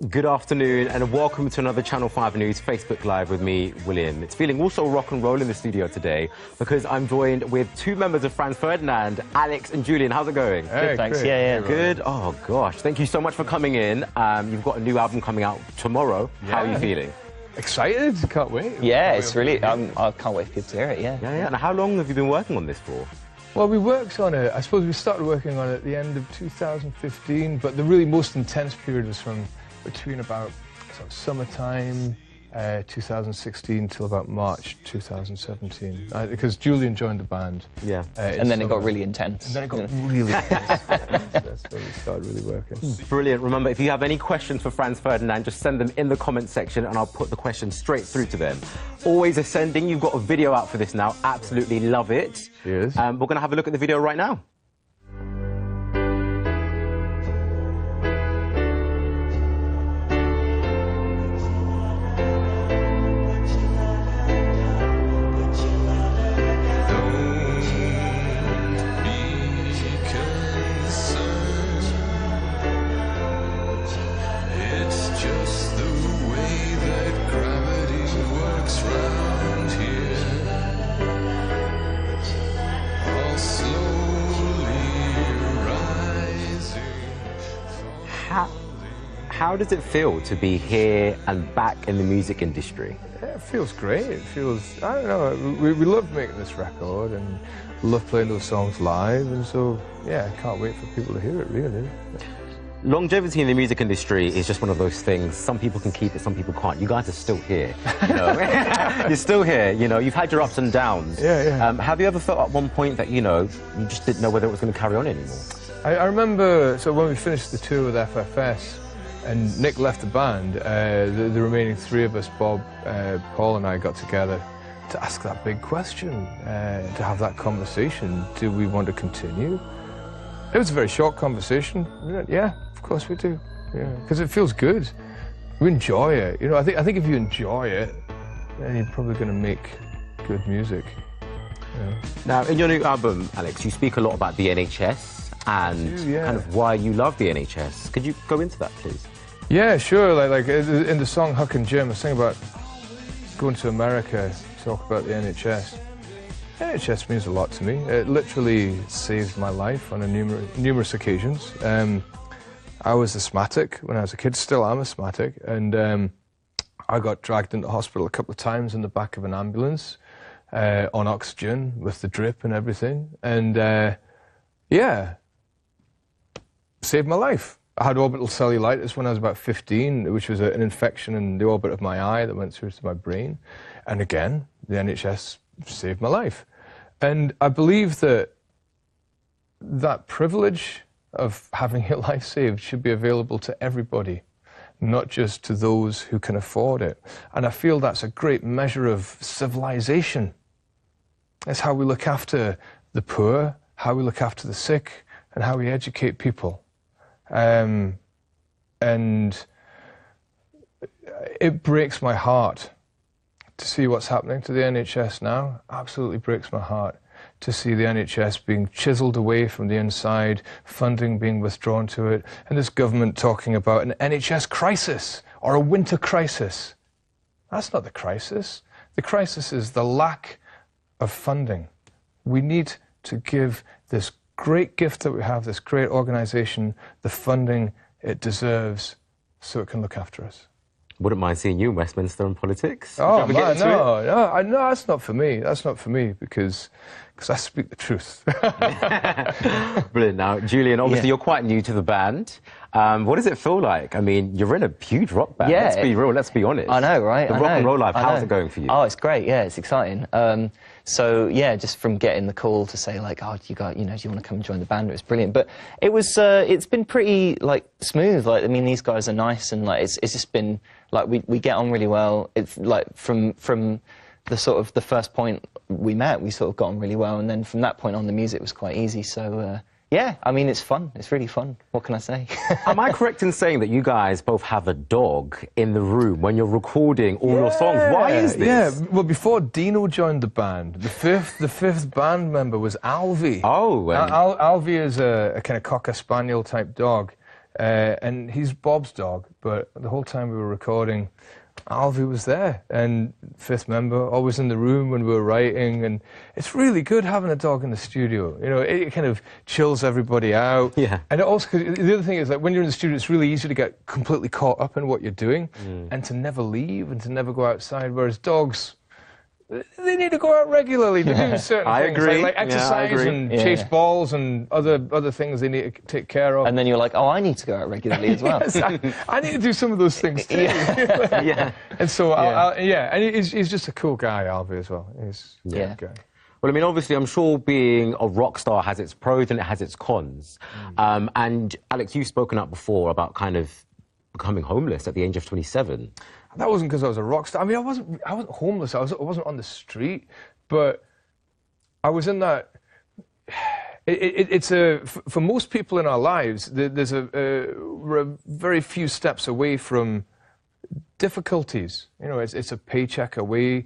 Good afternoon and welcome to another Channel 5 News Facebook Live with me, William. It's feeling also rock and roll in the studio today because I'm joined with two members of Franz Ferdinand, Alex and Julian. How's it going? Hey, good, thanks. great. Yeah. Good? Oh, gosh. Thank you so much for coming in. You've got a new album coming out tomorrow. How are you feeling? Excited? Can't wait. Yeah, it's really... I can't wait for people to hear it, yeah. Yeah. And how long have you been working on this for? Well, we worked on it. I suppose we started working on it at the end of 2015, but the really most intense period was from between about sort of summertime 2016 till about March 2017, because Julian joined the band. Yeah. And then it got really intense. And then it got really intense. That's when we started really working. Brilliant. Remember, if you have any questions for Franz Ferdinand, just send them in the comment section and I'll put the questions straight through to them. Always ascending. You've got a video out for this now. Absolutely love it. Cheers. We're going to have a look at the video right now. How does it feel to be here and back in the music industry? It feels great. It feels, I don't know, we love making this record and love playing those songs live, and so, yeah, I can't wait for people to hear it, really. Longevity in the music industry is just one of those things. Some people can keep it, some people can't. You guys are still here. You know? You're still here, you know. You've had your ups and downs. Yeah. Have you ever felt at one point that, you know, you just didn't know whether it was going to carry on anymore? I remember, so when we finished the tour with FFS, and Nick left the band, the remaining three of us, Bob, Paul and I, got together to ask that big question, to have that conversation. Do we want to continue? It was a very short conversation. Yeah, of course we do. Yeah, because it feels good. We enjoy it. You know, I think if you enjoy it, then you're probably going to make good music. Yeah. Now, in your new album, Alex, you speak a lot about the NHS and kind of why you love the NHS. Could you go into that, please? Yeah, sure. Like in the song Huck and Jim, I sing about going to America to talk about the NHS. The NHS means a lot to me. It literally saved my life on numerous occasions. I was asthmatic when I was a kid, still am asthmatic, and I got dragged into hospital a couple of times in the back of an ambulance on oxygen with the drip and everything, and yeah, saved my life. I had orbital cellulitis when I was about 15, which was an infection in the orbit of my eye that went through to my brain. And again, the NHS saved my life. And I believe that that privilege of having your life saved should be available to everybody, not just to those who can afford it. And I feel that's a great measure of civilization. It's how we look after the poor, how we look after the sick, and how we educate people. And it breaks my heart to see what's happening to the NHS now. Absolutely breaks my heart to see the NHS being chiseled away from the inside, funding being withdrawn to it, and this government talking about an NHS crisis or a winter crisis. That's not the crisis. The crisis is the lack of funding. We need to give this great gift that we have, this great organisation, the funding it deserves so it can look after us. Wouldn't mind seeing you in Westminster in politics. Oh, man, no, that's not for me. That's not for me because I speak the truth. Brilliant. Now, Julian, obviously you're quite new to the band. What does it feel like? I mean, you're in a huge rock band. Yeah, let's be real, let's be honest. I know, right? The rock and roll life, how's it going for you? Oh, it's great, yeah, it's exciting. So, yeah, just from getting the call to say, like, oh, do you want to come and join the band? It was brilliant. But it was, it's been pretty, like, smooth. Like, I mean, these guys are nice and, like, it's just been, like, we get on really well. It's, like, from the sort of the first point we met, we sort of got on really well. And then from that point on, the music was quite easy. So, yeah, I mean, it's fun. It's really fun. What can I say? Am I correct in saying that you guys both have a dog in the room when you're recording all your songs? Why is this? Yeah, well, before Dino joined the band, the fifth band member was Alvy. Oh, Alvy is a kind of Cocker Spaniel type dog. and he's Bob's dog, but the whole time we were recording, Alvy was there, and fifth member, always in the room when we were writing, and it's really good having a dog in the studio. You know, it kind of chills everybody out. Yeah. And it also, the other thing is that when you're in the studio, it's really easy to get completely caught up in what you're doing, and to never leave and to never go outside, whereas dogs, they need to go out regularly to do certain I things, agree. like exercise and chase balls and other things they need to take care of. And then you're like, oh, I need to go out regularly as well. Yes, I need to do some of those things too. Yeah. And so, and he's just a cool guy, Alvy, as well. He's a Yeah. good guy. Well, I mean, obviously, I'm sure being a rock star has its pros and it has its cons. And Alex, you've spoken up before about kind of becoming homeless at the age of 27. That wasn't because I was a rock star. I mean, I wasn't homeless. I wasn't on the street, but I was in that. It's for most people in our lives. We're very few steps away from difficulties. You know, it's a paycheck away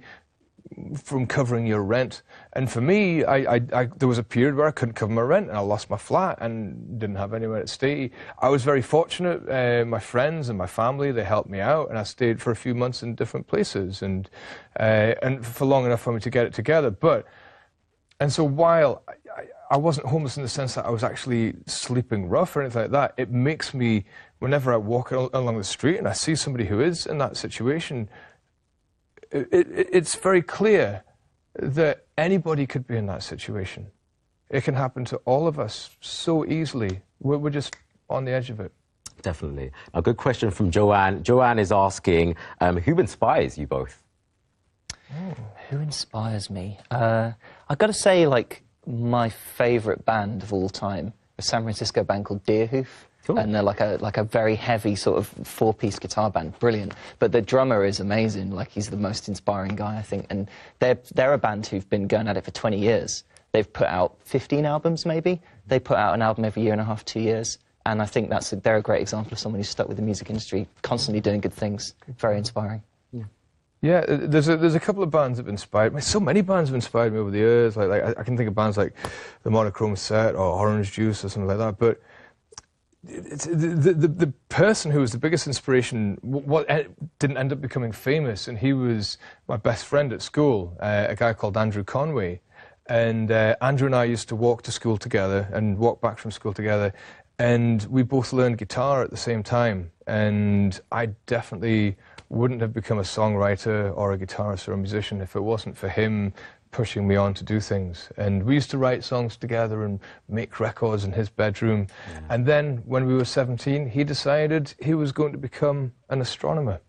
from covering your rent. And for me, there was a period where I couldn't cover my rent, and I lost my flat and didn't have anywhere to stay. I was very fortunate. My friends and my family, they helped me out, and I stayed for a few months in different places, and for long enough for me to get it together. And so while I wasn't homeless in the sense that I was actually sleeping rough or anything like that, it makes me, whenever I walk along the street and I see somebody who is in that situation, it's very clear that anybody could be in that situation. It can happen to all of us so easily. We're just on the edge of it. Definitely. A good question from Joanne. Joanne is asking, who inspires you both? Who inspires me? I got to say, like, my favourite band of all time, a San Francisco band called Deerhoof. Cool. And they're like a very heavy sort of four-piece guitar band, brilliant. But the drummer is amazing. Like, he's the most inspiring guy, I think. And they're a band who've been going at it for 20 years. They've put out 15 albums, maybe. They put out an album every year and a half, 2 years. And I think they're a great example of someone who's stuck with the music industry, constantly doing good things. Very inspiring. Yeah, there's a couple of bands that have inspired me. So many bands have inspired me over the years. Like I can think of bands like the Monochrome Set or Orange Juice or something like that. But it's the person who was the biggest inspiration didn't end up becoming famous, and he was my best friend at school, a guy called Andrew Conway. And Andrew and I used to walk to school together and walk back from school together, and we both learned guitar at the same time. And I definitely wouldn't have become a songwriter or a guitarist or a musician if it wasn't for him pushing me on to do things. And we used to write songs together and make records in his bedroom. Yeah. And then when we were 17, he decided he was going to become an astronomer.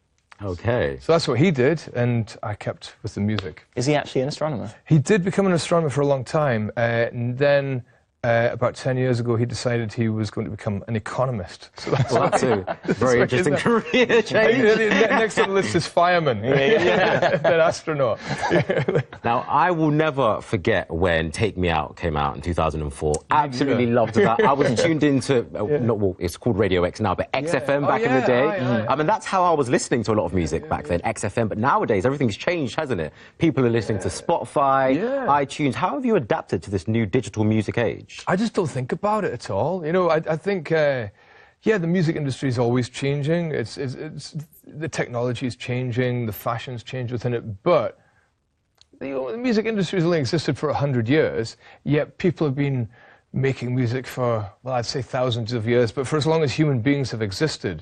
Okay. So that's what he did, and I kept with the music. Is he actually an astronomer? He did become an astronomer for a long time, and then about 10 years ago, he decided he was going to become an economist. So that's a very interesting career change. Next on the list is fireman, then astronaut. Now, I will never forget when Take Me Out came out in 2004. Absolutely loved that. I was tuned into, it's called Radio X now, but XFM back in the day. I mean, that's how I was listening to a lot of music back then, XFM. But nowadays, everything's changed, hasn't it? People are listening to Spotify, iTunes. How have you adapted to this new digital music age? I just don't think about it at all. You know, I think, the music industry is always changing. It's the technology is changing, the fashions change within it, but the music industry has only existed for 100 years, yet people have been making music for, well, I'd say thousands of years, but for as long as human beings have existed.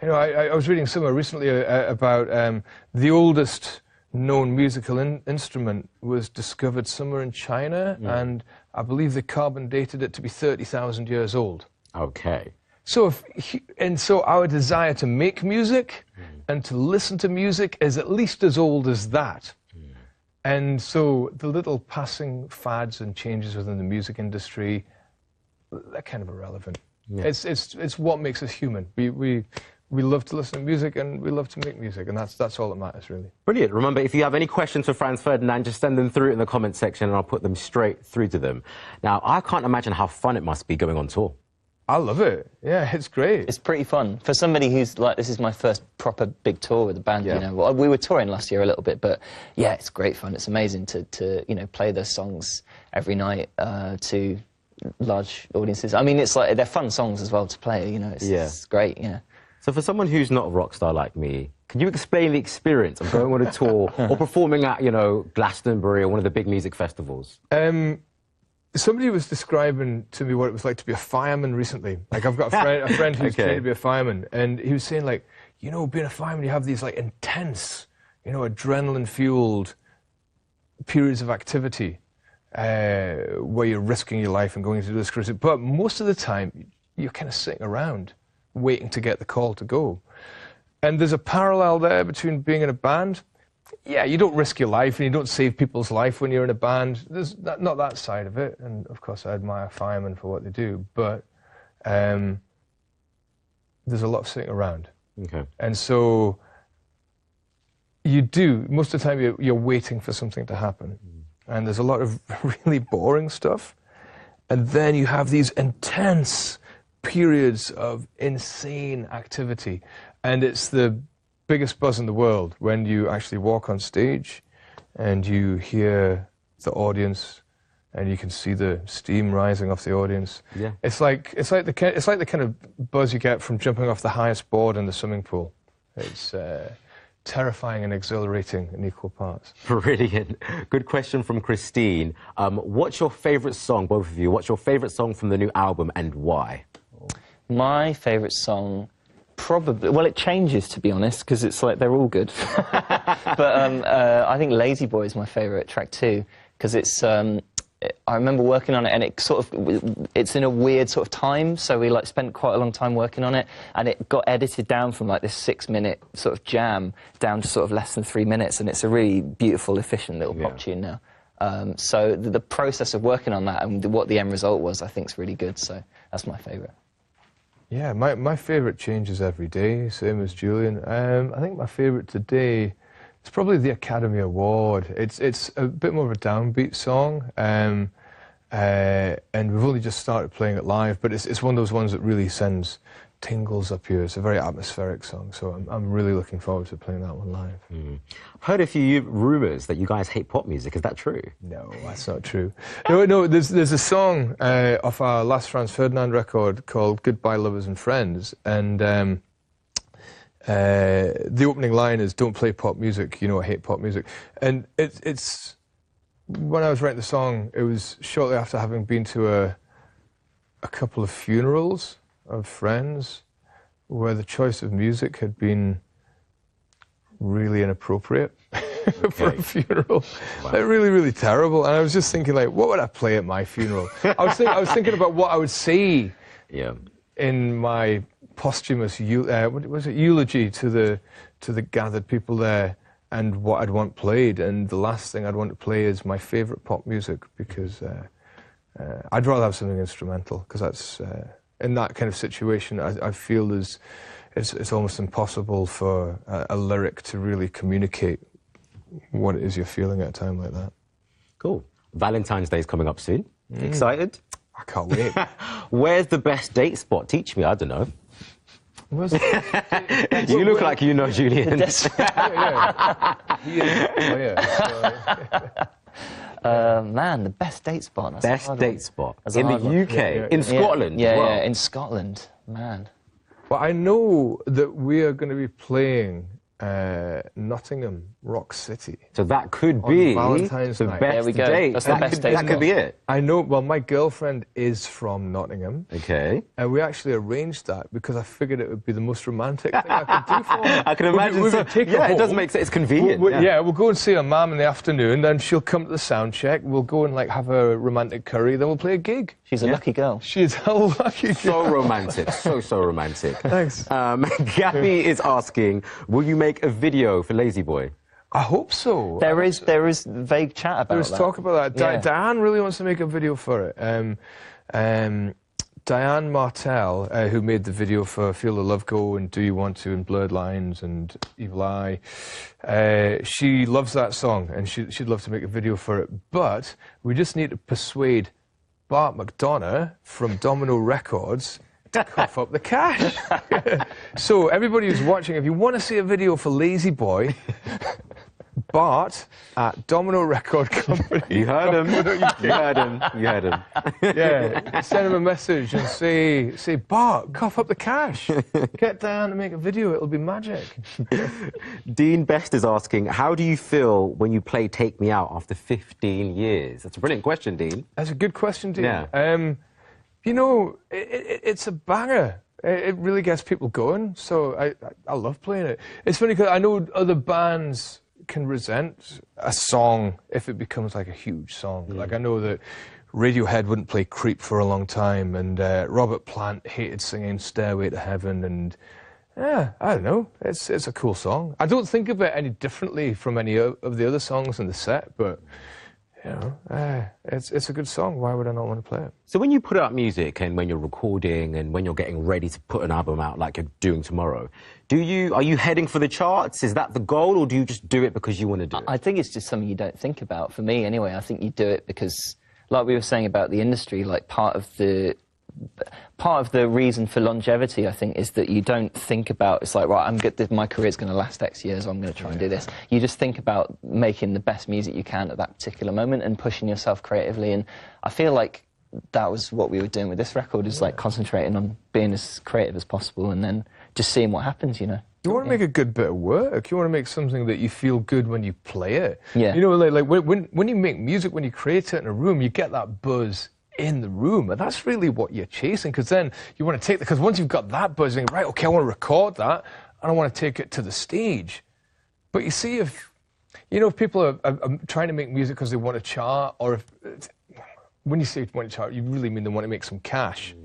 You know, I was reading somewhere recently about the oldest known musical instrument was discovered somewhere in China, and I believe they carbon dated it to be 30,000 years old. Okay. So so our desire to make music and to listen to music is at least as old as that. And so the little passing fads and changes within the music industry, they're kind of irrelevant. Yeah. It's what makes us human. We love to listen to music and we love to make music, and that's all that matters, really. Brilliant. Remember, if you have any questions for Franz Ferdinand, just send them through in the comments section and I'll put them straight through to them. Now, I can't imagine how fun it must be going on tour. I love it. Yeah, it's great. It's pretty fun. For somebody who's like, this is my first proper big tour with the band, you know. Well, we were touring last year a little bit, but yeah, it's great fun. It's amazing to you know, play those songs every night to large audiences. I mean, it's like they're fun songs as well to play. You know, it's great. Yeah. So for someone who's not a rock star like me, can you explain the experience of going on a tour or performing at, you know, Glastonbury or one of the big music festivals? Somebody was describing to me what it was like to be a fireman recently. Like, I've got a friend who's trained to be a fireman, and he was saying, like, you know, being a fireman, you have these, like, intense, you know, adrenaline-fueled periods of activity where you're risking your life and going to do this crazy. But most of the time, you're kind of sitting around waiting to get the call to go. And there's a parallel there between being in a band. Yeah, you don't risk your life and you don't save people's life when you're in a band. There's not that side of it. And of course, I admire firemen for what they do. But there's a lot of sitting around. Okay. And so you do, most of the time, you're waiting for something to happen. And there's a lot of really boring stuff. And then you have these intense periods of insane activity. And it's the biggest buzz in the world when you actually walk on stage and you hear the audience and you can see the steam rising off the audience. Yeah. It's like the kind of buzz you get from jumping off the highest board in the swimming pool. It's terrifying and exhilarating in equal parts. Brilliant. Good question from Christine. What's your favourite song, both of you? What's your favourite song from the new album and why? My favourite song, probably, well, it changes, to be honest, because it's like they're all good. But I think Lazy Boy is my favourite track too, because it's, I remember working on it, and it sort of, it's in a weird sort of time, so we like spent quite a long time working on it, and it got edited down from like this 6-minute sort of jam down to sort of less than 3 minutes, and it's a really beautiful, efficient little pop tune now. So the process of working on that and what the end result was, I think, is really good, so that's my favourite. Yeah, my favourite changes every day, same as Julian. I think my favourite today is probably the Academy Award. It's a bit more of a downbeat song, and we've only just started playing it live, but it's one of those ones that really sends tingles up here. It's a very atmospheric song, so I'm really looking forward to playing that one live. Heard a few rumours that you guys hate pop music. Is that true? No, that's not true. No, there's a song off our last Franz Ferdinand record called Goodbye Lovers and Friends, and the opening line is, "Don't play pop music, you know I hate pop music." And it's when I was writing the song, it was shortly after having been to a couple of funerals of friends where the choice of music had been really inappropriate for a funeral. Wow. Like, really, really terrible. And I was just thinking, like, what would I play at my funeral? I was thinking about what I would say in my posthumous eulogy to the gathered people there, and what I'd want played. And the last thing I'd want to play is my favourite pop music, because I'd rather have something instrumental, because that's in that kind of situation, I feel it's almost impossible for a lyric to really communicate what it is you're feeling at a time like that. Cool. Valentine's Day is coming up soon. Excited? I can't wait. Where's the best date spot? Teach me, I don't know. You look like you know, Julian. Man, the best date spot. Best date spot in the UK, in Scotland. Yeah, in Scotland, man. Well, I know that we are going to be playing Nottingham Rock City. So that could be Valentine's night. Best date. That's the best date. That could be it. I know. Well, my girlfriend is from Nottingham. Okay. And we actually arranged that because I figured it would be the most romantic thing I could do for her. I can imagine. It does make sense. It's convenient. We'll go and see her mum in the afternoon. Then she'll come to the sound check. We'll go and like have a romantic curry. Then we'll play a gig. She's a lucky girl. She's a lucky girl. So romantic. So romantic. Thanks. Gabby is asking, will you make a video for Lazy Boy? I hope so. There is vague chat about that. There's talk about that. Diane really wants to make a video for it. Diane Martell, who made the video for Feel the Love Go and Do You Want To and Blurred Lines and Evil Eye, she loves that song and she'd love to make a video for it. But we just need to persuade Bart McDonough from Domino Records to cough up the cash. So everybody who's watching, if you want to see a video for Lazy Boy, Bart at Domino Record Company. You heard him. You heard him. You heard him. Yeah, send him a message and say, Bart, cough up the cash. Get down and make a video. It'll be magic. Dean Best is asking, how do you feel when you play Take Me Out after 15 years? That's a brilliant question, Dean. That's a good question, Dean. Yeah. You know, it's a banger. It really gets people going, so I love playing it. It's funny because I know other bands can resent a song if it becomes like a huge song. Like I know that Radiohead wouldn't play Creep for a long time, and Robert Plant hated singing Stairway to Heaven, and yeah, I don't know. It's a cool song. I don't think of it any differently from any of the other songs in the set, but you know, it's a good song. Why would I not want to play it? So when you put out music and when you're recording and when you're getting ready to put an album out like you're doing tomorrow, are you heading for the charts? Is that the goal, or do you just do it because you want to do it? I think it's just something you don't think about. For me, anyway, I think you do it because, like we were saying about the industry, like part of the reason for longevity, I think, is that you don't think about, it's like, right, I'm good, my career's going to last X years, I'm going to try and do this. You just think about making the best music you can at that particular moment and pushing yourself creatively. And I feel like that was what we were doing with this record, is like concentrating on being as creative as possible and then just seeing what happens, you know. You want to make a good bit of work. You want to make something that you feel good when you play it. Yeah. You know, like when you make music, when you create it in a room, you get that buzz in the room, and that's really what you're chasing, because then you want to take because once you've got that buzzing, right, okay, I want to record that and I want to take it to the stage. But you see, if people are trying to make music because they want to chart, or if when you say want to chart, you really mean they want to make some cash.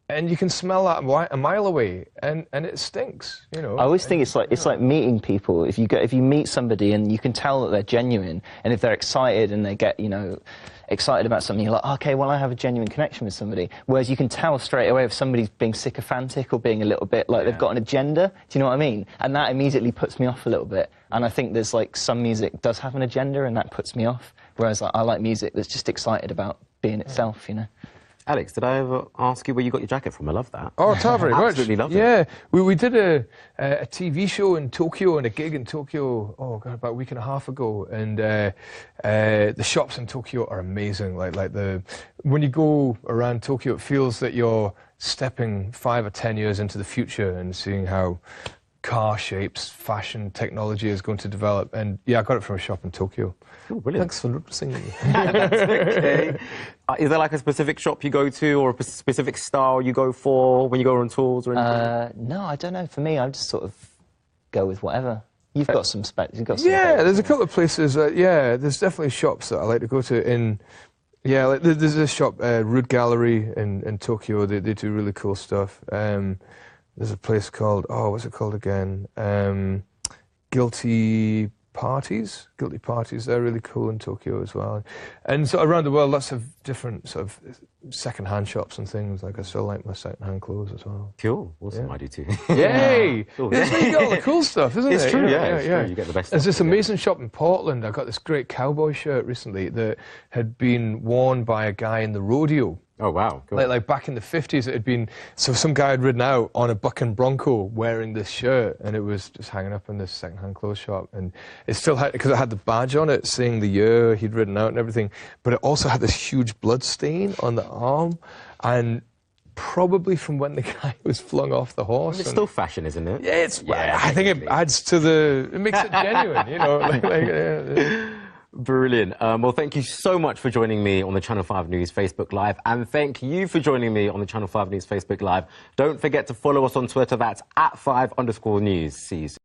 And you can smell that a mile away, and it stinks, you know. I always think it's like meeting people. If you meet somebody and you can tell that they're genuine, and if they're excited and they get, you know, excited about something, you're like, okay, well, I have a genuine connection with somebody. Whereas you can tell straight away if somebody's being sycophantic or being a little bit like they've got an agenda. Do you know what I mean? And that immediately puts me off a little bit. And I think there's like some music does have an agenda, and that puts me off. Whereas I like music that's just excited about being itself, you know. Alex, did I ever ask you where you got your jacket from? I love that. Oh, very much. Absolutely love it. Yeah, we did a TV show in Tokyo and a gig in Tokyo, about a week and a half ago, and the shops in Tokyo are amazing. When you go around Tokyo, it feels that you're stepping 5 or 10 years into the future and seeing how car shapes, fashion, technology is going to develop. And yeah, I got it from a shop in Tokyo. Oh, brilliant. Thanks for singing. That's okay. Is there like a specific shop you go to, or a specific style you go for when you go on tours or anything? No, I don't know. For me, I just sort of go with whatever. You've got some specs. Yeah, there's a couple of places. There's definitely shops that I like to go to. There's this shop, Rude Gallery in Tokyo. They do really cool stuff. There's a place called, what's it called again? Guilty Parties. They're really cool in Tokyo as well. And so around the world, lots of different sort of second-hand shops and things. Like I still like my second-hand clothes as well. Cool. Awesome. Yeah. I do too. Yay! Cool. That's where you get all the cool stuff, isn't it? It's true, yeah. True. You get the best There's stuff. this amazing shop in Portland. I got this great cowboy shirt recently that had been worn by a guy in the rodeo. Oh, wow. Cool. Like back in the 50s, it had been, so some guy had ridden out on a bucking bronco wearing this shirt, and it was just hanging up in this second-hand clothes shop. And it still had, because it had the badge on it saying the year he'd ridden out and everything, but it also had this huge blood stain on the arm, and probably from when the guy was flung off the horse. It's still fashion, isn't it? Yeah, I think it adds to it makes it genuine, you know. Brilliant. Well, thank you so much for joining me on the Channel 5 News Facebook Live, and thank you for joining me on the Channel 5 News Facebook Live. Don't forget to follow us on Twitter. That's @5_news. See you soon.